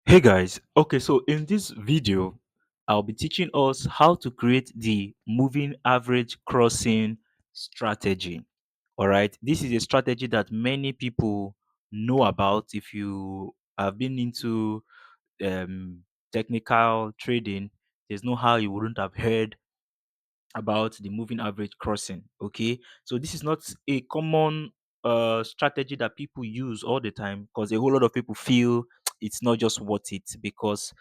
Hey guys, okay, so in this video, I'll be teaching us how to create the moving average crossing strategy. All right, this is a strategy that many people know about. If you have been into um, technical trading, there's no how you wouldn't have heard about the moving average crossing. Okay, so this is not a common strategy that people use all the time because a whole lot of people feel it's not just worth it because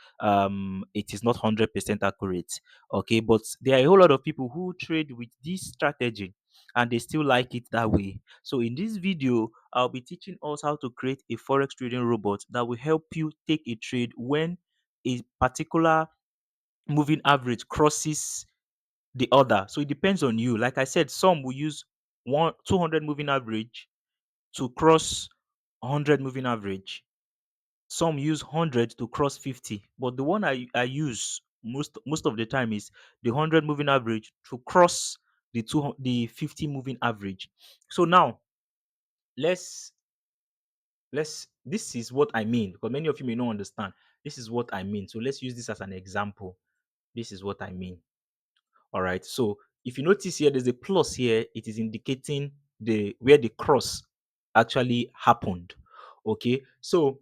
it is not 100% accurate. Okay, but there are a whole lot of people who trade with this strategy and they still like it that way. So in this video, I'll be teaching us how to create a forex trading robot that will help you take a trade when a particular moving average crosses the other. So it depends on you. Like I said, some will use 200 moving average to cross 100 moving average. Some use 100 to cross 50. But the one I use most of the time is the 100 moving average to cross the 50 moving average. So now let's let's this is what I mean because many of you may not understand. This is what I mean. So let's use this as an example. This is what I mean. All right. So if you notice here, there's a plus here. It is indicating the where the cross actually happened. Okay. So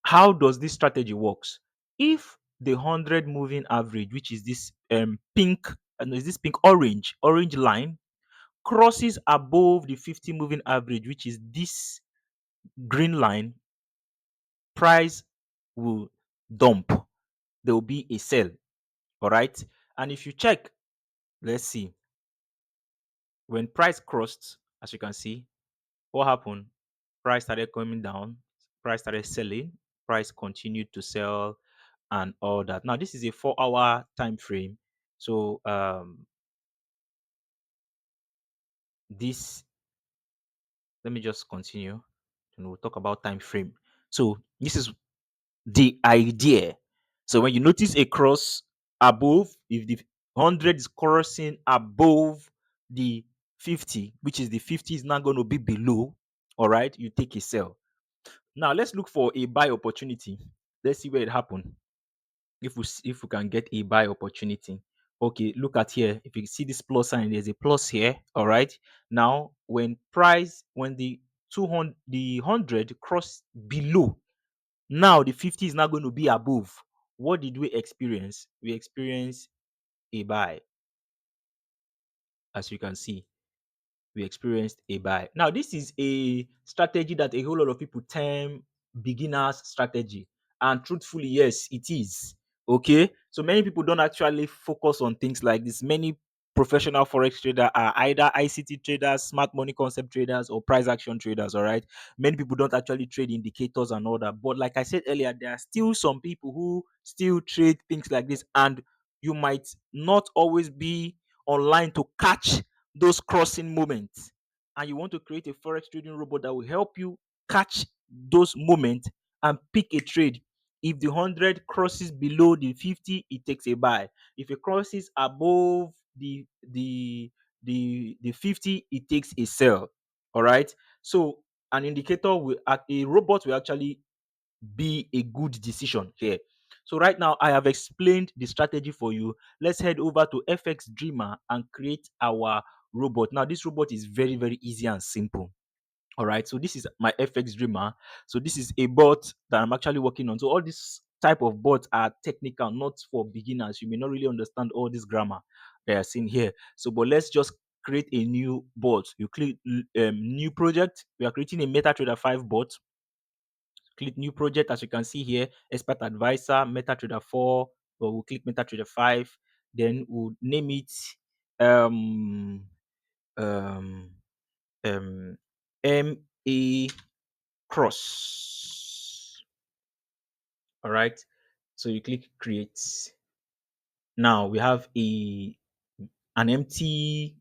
how does this strategy works? If the 100 moving average, which is this pink, and is this pink orange line, crosses above the 50 moving average, which is this green line, price will dump. There will be a sell. All right. And if you check, let's see, when price crossed, as you can see, what happened? Price started coming down, price started selling, price continued to sell and all that. Now, this is a 4-hour time frame. So this let me just continue and we'll talk about time frame. So this is the idea. So when you notice a cross above, if the 100 is crossing above the 50, which is the 50 is not going to be below, all right, you take a sell. Now let's look for a buy opportunity. Let's see where it happened. If we can get a buy opportunity. Okay, look at here. If you see this plus sign, there's a plus here. All right. Now when the 100 cross below, now the 50 is not going to be above. What did we experience? We experienced a buy, as you can see. We experienced a buy. Now, this is a strategy that a whole lot of people term beginner's strategy. And truthfully, yes, it is. Okay. So many people don't actually focus on things like this. Many professional forex traders are either ICT traders, smart money concept traders, or price action traders. All right. Many people don't actually trade indicators and all that. But like I said earlier, there are still some people who still trade things like this. And you might not always be online to catch those crossing moments, and you want to create a forex trading robot that will help you catch those moments and pick a trade. If the 100 crosses below the 50, it takes a buy. If it crosses above the 50, it takes a sell. All right. So an indicator will a robot will actually be a good decision here. So right now I have explained the strategy for you. Let's head over to FX Dreamer and create our robot. Now this robot is very, very easy and simple. All right, so this is my FX Dreamer. So this is a bot that I'm actually working on. So all these type of bots are technical, not for beginners. You may not really understand all this grammar that are seen here. So, but let's just create a new bot. You click new project. We are creating a MetaTrader 5 bot. Click new project. As you can see here, expert advisor, MetaTrader 4, or we'll click MetaTrader 5. Then we'll name it um um um MA cross. All right. So you click create. Now we have an empty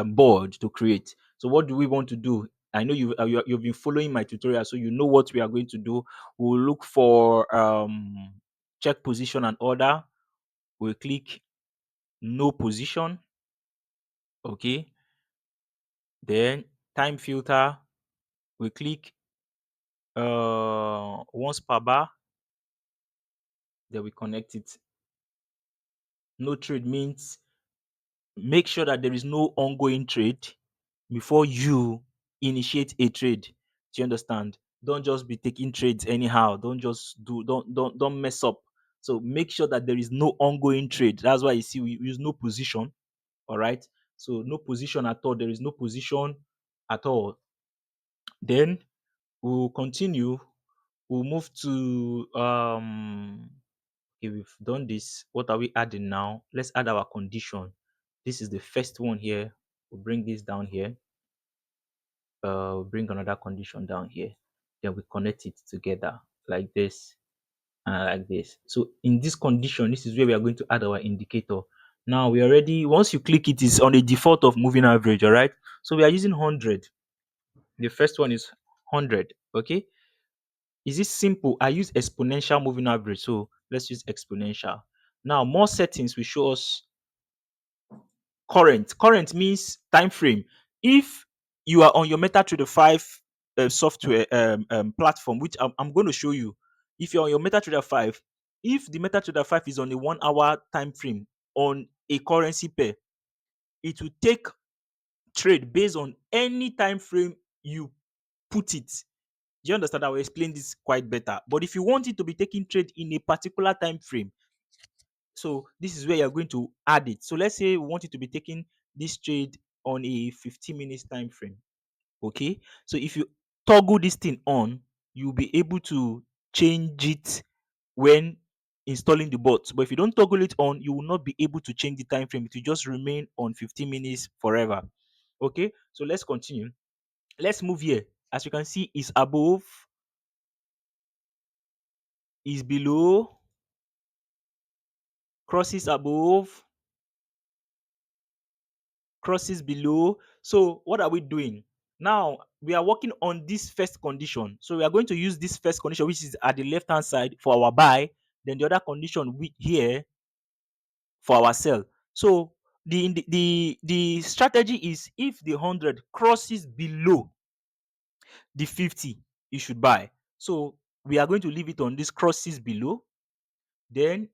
board to create. So what do we want to do? I know you've been following my tutorial, so you know what we are going to do. We'll look for check position and order. We'll click no position. Okay. Then time filter. We click once per bar. Then we connect it. No trade means make sure that there is no ongoing trade before you initiate a trade. Do you understand? Don't just be taking trades anyhow. Don't mess up. So make sure that there is no ongoing trade. That's why you see we use no position. All right. So no position at all. There is no position at all. Then we'll continue. We'll move to okay, we've done this. What are we adding now? Let's add our condition. This is the first one here. We'll bring this down here. We'll bring another condition down here. Then we connect it together like this and like this. So in this condition, this is where we are going to add our indicator. Now we already, once you click it, is on a default of moving average, all right? So we are using 100. The first one is 100, okay? Is it simple? I use exponential moving average, so let's use exponential. Now more settings will show us current means time frame. If you are on your MetaTrader 5 software platform, which I'm going to show you, if you're on your MetaTrader 5, if the MetaTrader 5 is on a 1 hour time frame on a currency pair, it will take trade based on any time frame you put it. Do you understand? I will explain this quite better. But if you want it to be taking trade in a particular time frame, so this is where you're going to add it. So let's say we want it to be taking this trade on a 15 minutes time frame. Okay. So if you toggle this thing on, you'll be able to change it when installing the bot. But if you don't toggle it on, you will not be able to change the time frame. It will just remain on 15 minutes forever. Okay. So let's continue. Let's move here. As you can see, is above, is below, crosses above, crosses below. So what are we doing? Now we are working on this first condition. So we are going to use this first condition, which is at the left hand side for our buy. Then the other condition here for our sell. So the strategy is if the 100 crosses below the 50, you should buy. So we are going to leave it on this crosses below. Then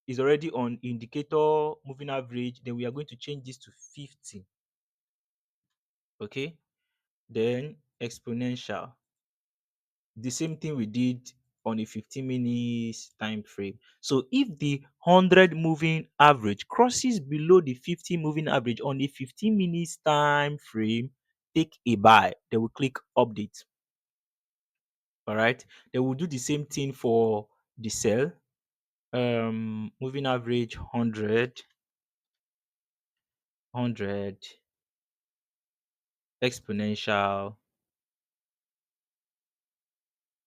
is already on indicator moving average. Then we are going to change this to 50. Okay. Then exponential. The same thing we did on a 15 minutes time frame. So if the 100 moving average crosses below the 50 moving average on a 15 minutes time frame, take a buy. Then we click update. All right. Then we'll do the same thing for the sell. Moving average 100, exponential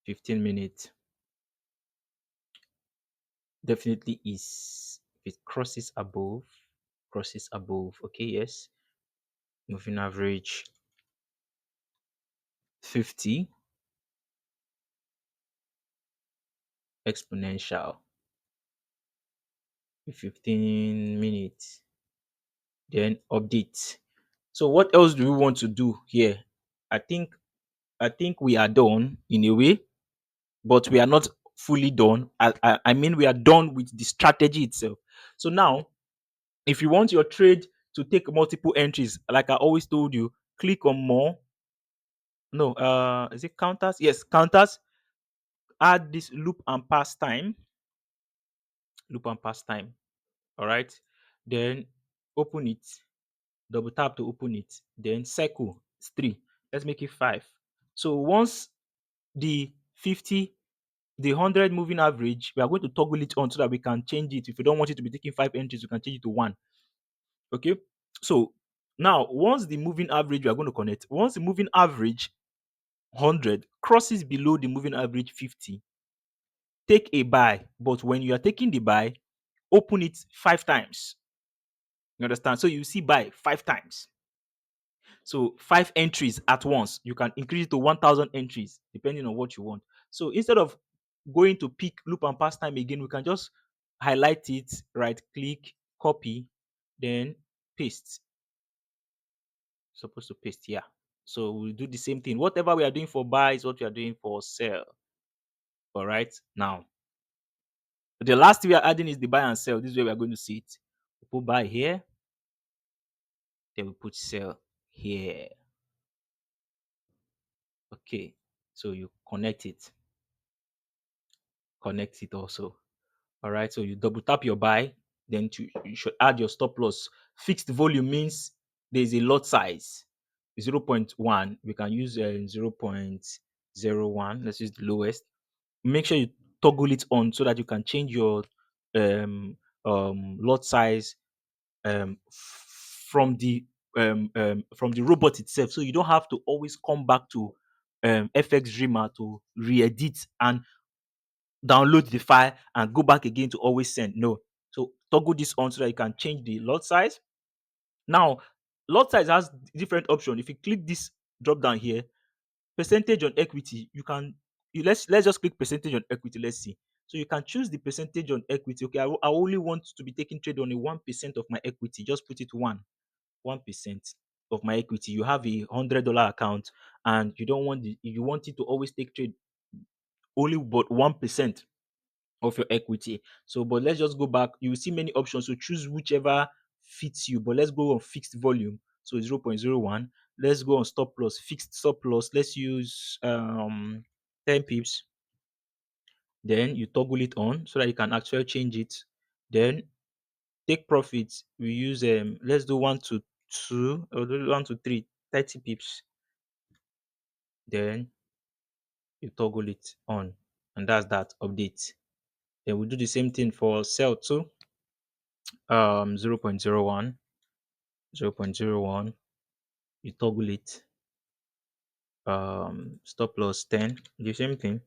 15 minutes. Definitely is, if it crosses above, okay, yes. Moving average 50, exponential 15 minutes, then update. So what else do we want to do here? I think i think we are done in a way, but we are not fully done. I mean, we are done with the strategy itself. So now, if you want your trade to take multiple entries, like I always told you, click on more. No, is it counters? Yes, counters. Add this loop and pass time. Loop and pass time. All right. Then open it. Double tap to open it. Then circle. It's 3. Let's make it 5. So once the 50, the 100 moving average, we are going to toggle it on so that we can change it. If we don't want it to be taking 5 entries, we can change it to 1. Okay. So now, once the moving average, we are going to connect. Once the moving average 100 crosses below the moving average 50, take a buy. But when you are taking the buy, open it 5 times. You understand? So you see buy 5 times. So 5 entries at once. You can increase it to 1,000 entries depending on what you want. So instead of going to pick loop and pass time again, we can just highlight it, right click, copy, then paste. Supposed to paste here. So we'll do the same thing. Whatever we are doing for buy is what we are doing for sell. All right. Now, The last we are adding is the buy and sell. This is where we are going to see it. We put buy here, then we put sell here. Okay. So you connect it also. All right. So you double tap your buy, then you should add your stop loss. Fixed volume means there's a lot size. 0. 0.1. We can use 0.01. Let's use the lowest. Make sure you toggle it on so that you can change your um, lot size from the robot itself. So you don't have to always come back to FX Dreamer to re-edit and download the file and go back again to always send. No. So toggle this on so that you can change the lot size. Now, lot size has different options. If you click this drop down here, percentage on equity, you can let's just click percentage on equity. Let's see. So you can choose the percentage on equity. Okay, I only want to be taking trade on a 1% of my equity. Just put it 1% of my equity. You have a $100 account and you don't want you want it to always take trade only but 1% of your equity. So, but let's just go back. You will see many options. So choose whichever fits you. But let's go on fixed volume. So 0.01. Let's go on stop loss, fixed stop loss. Let's use 10 pips. Then you toggle it on so that you can actually change it. Then take profits. We use let's do 1 to 2 or do 1 to 3, 30 pips. Then you toggle it on, and that's that update. Then we do the same thing for sell too. 0.01, 0.01. You toggle it. Stop loss 10. The same thing.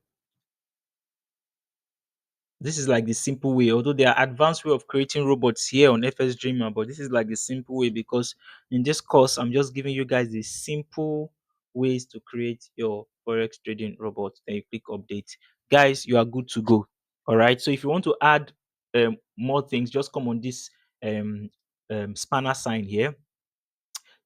This is like the simple way, although there are advanced way of creating robots here on FS Dreamer, but this is like the simple way because in this course, I'm just giving you guys the simple ways to create your Forex trading robot. Then you click update. Guys, you are good to go. All right. So if you want to add more things, just come on this um, spanner sign here.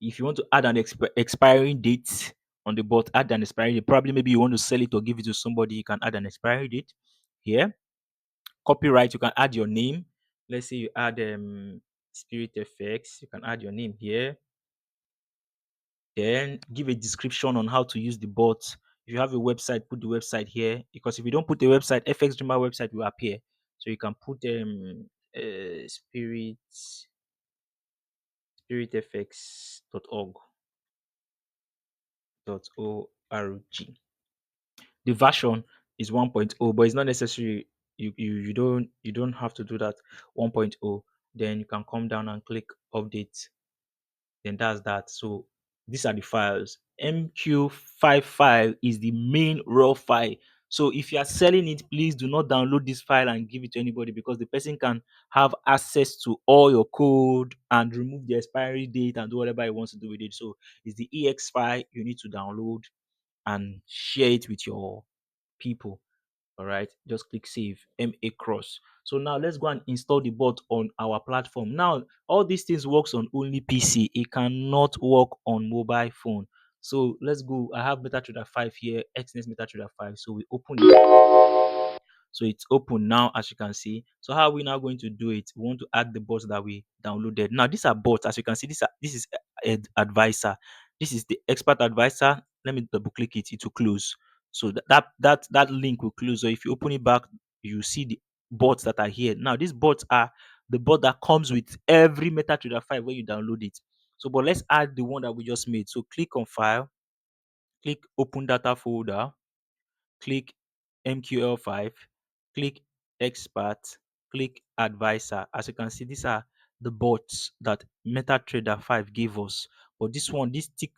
If you want to add an expiring date on the bot, add an expiry date. Probably maybe you want to sell it or give it to somebody, you can add an expiry date here. Copyright, you can add your name. Let's say you add SpiritFX, you can add your name here. Then give a description on how to use the bot. If you have a website, put the website here. Because if you don't put the website, FX Dreamer website will appear. So you can put spiritfx.org. .org. The version is 1.0, but it's not necessary. You don't have to do that. 1.0. Then you can come down and click update. Then that's that. So these are the files. MQ55 is the main raw file. So if you are selling it, please do not download this file and give it to anybody because the person can have access to all your code and remove the expiry date and do whatever he wants to do with it. So it's the EX file you need to download and share it with your people. All right, just click save, MA cross. So now let's go and install the bot on our platform. Now all these things works on only PC, it cannot work on mobile phone. So let's go. I have MetaTrader 5 here, XNS MetaTrader 5. So we open it. So it's open now, as you can see. So how are we now going to do it? We want to add the bots that we downloaded. Now these are bots, as you can see. This is advisor. This is the expert advisor. Let me double click it. It will close. So that link will close. So if you open it back, you see the bots that are here. Now these bots are the bot that comes with every MetaTrader 5 when you download it. So, but let's add the one that we just made. So click on file, click open data folder, click MQL5, click expert, click advisor. As you can see, these are the bots that MetaTrader 5 gave us. But this one, this tick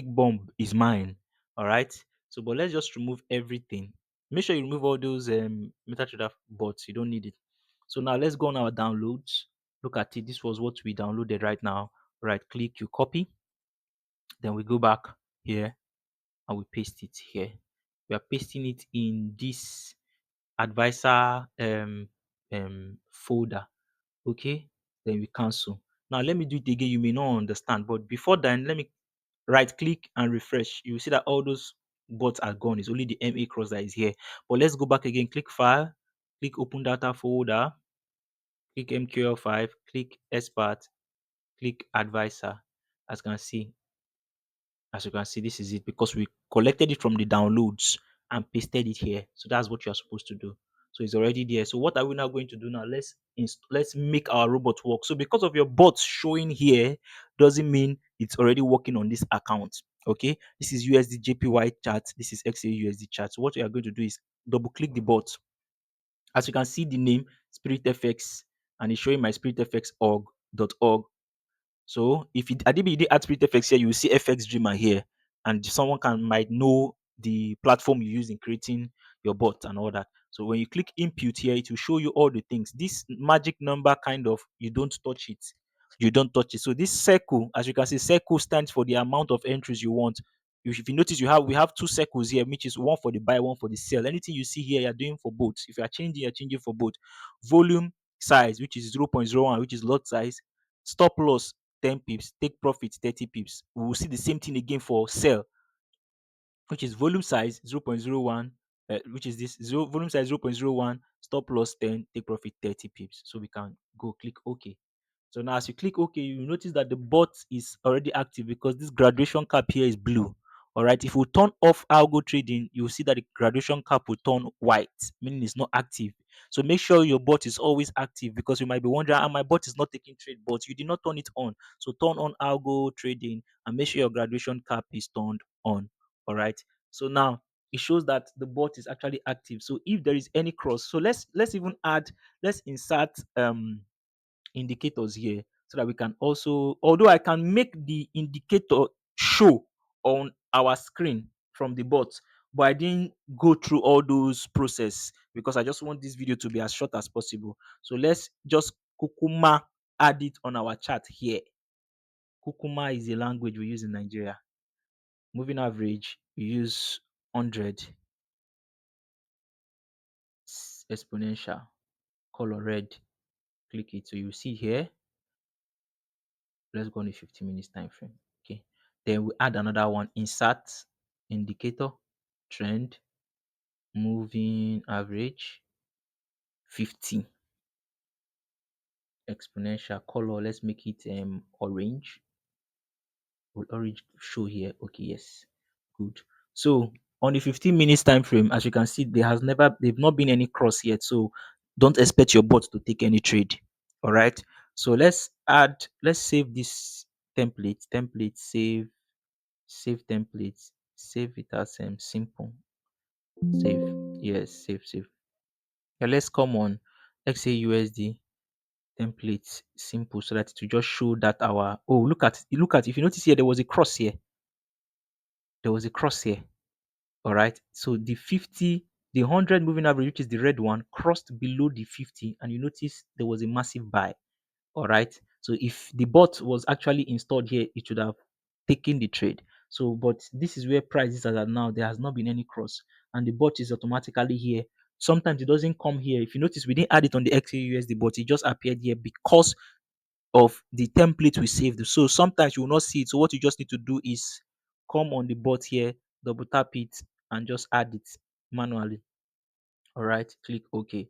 bomb is mine. All right. So, but let's just remove everything. Make sure you remove all those MetaTrader bots. You don't need it. So now let's go on our downloads. Look at it. This was what we downloaded right now. Right click, you copy. Then we go back here and we paste it here. We are pasting it in this advisor folder. Okay. Then we cancel. Now let me do it again. You may not understand, but before then, let me right click and refresh. You will see that all those bots are gone. It's only the MA cross that is here. But let's go back again. Click file, click open data folder, click MQL5, click expert, click advisor. As you can see, this is it because we collected it from the downloads and pasted it here. So that's what you're supposed to do. So it's already there. So what are we now going to do now? Let's make our robot work. So because of your bot showing here doesn't mean it's already working on this account. Okay, this is USD JPY chart. This is XAUSD chart. So what we are going to do is double click the bot. As you can see, the name SpiritFX, and it's showing my SpiritFX.org. So if you did add SpiritFX here, you will see FX Dreamer here, and someone might know the platform you use in creating your bot and all that. So when you click input here, it will show you all the things. This magic number kind of, you don't touch it. You don't touch it. So this circle, as you can see, circle stands for the amount of entries you want. If you notice, we have two circles here, which is one for the buy, one for the sell. Anything you see here, you're doing for both. If you are changing, you're changing for both. Volume size, which is 0.01, which is lot size. Stop loss 10 pips, take profit 30 pips. We will see the same thing again for sell, which is volume size 0.01, which is this volume size 0.01, stop loss 10, take profit 30 pips. So we can go click OK. So now as you click OK, you notice that the bot is already active because this graduation cap here is blue. All right. If we turn off algo trading, you'll see that the graduation cap will turn white, meaning it's not active. So make sure your bot is always active because you might be wondering, my bot is not taking trade, but you did not turn it on. So turn on algo trading and make sure your graduation cap is turned on. All right. So now it shows that the bot is actually active. So if there is any cross, so let's even add, let's insert indicators here so that we can also, although I can make the indicator show on our screen from the bot, but I didn't go through all those process because I just want this video to be as short as possible. So let's just kukuma add it on our chart here. Kukuma is a language we use in Nigeria. Moving average, we use 100. Exponential, color red, click it. So you see here, let's go on a 15 minutes time frame. Okay, then we add another one, insert indicator, trend, moving average, 50. Exponential, color, let's make it orange. Will orange show here? Okay, yes, good. So on the 15 minutes time frame, as you can see, they've not been any cross yet, so don't expect your bot to take any trade. All right, so let's save this template, save templates, save it as simple, save, yes, save. Yeah, let's come on XAUSD template simple so that to just show that our, oh, look at, if you notice here, there was a cross here, all right. So the 50, the 100 moving average, which is the red one, crossed below the 50, and you notice there was a massive buy. All right. So if the bot was actually installed here, it should have taken the trade. So, but this is where prices are at now. There has not been any cross, and the bot is automatically here. Sometimes it doesn't come here. If you notice, we didn't add it on the XAUSD, but it just appeared here because of the template we saved. So sometimes you will not see it. So what you just need to do is come on the bot here, double tap it, and just add it manually. All right, click OK.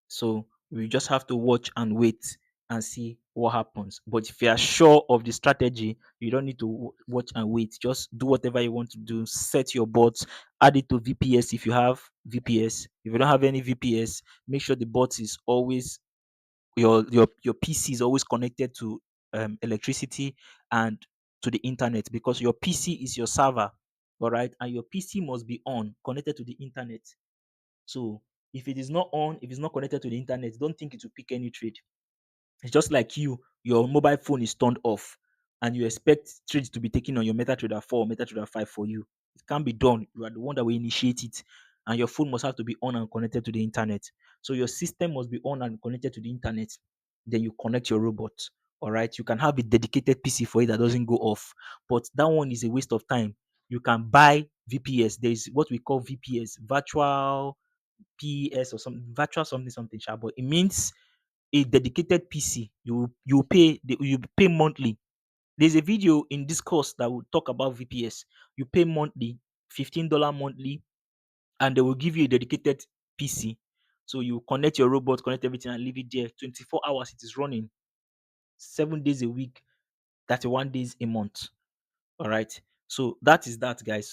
So we just have to watch and wait and see what happens. But if you are sure of the strategy, you don't need to watch and wait. Just do whatever you want to do. Set your bots, add it to VPS if you have VPS. If you don't have any VPS, make sure the bot is always, your PC is always connected to electricity and to the internet, because your PC is your server, all right, and your PC must be on, connected to the internet. So if it is not on, if it's not connected to the internet, don't think it will pick any trade. It's just like your mobile phone is turned off and you expect trades to be taken on your MetaTrader 4 or MetaTrader 5 for you. It can't be done. You are the one that will initiate it. And your phone must have to be on and connected to the internet. So your system must be on and connected to the internet. Then you connect your robot. All right. You can have a dedicated PC for it that doesn't go off. But that one is a waste of time. You can buy VPS. There is what we call VPS, virtual PES or something, virtual something, sha, but it means a dedicated PC. You pay monthly. There's a video in this course that will talk about VPS. You pay monthly, $15 monthly, and they will give you a dedicated PC. So you connect your robot, connect everything, and leave it there. 24 hours it is running, 7 days a week, 31 days a month. All right. So that is that, guys.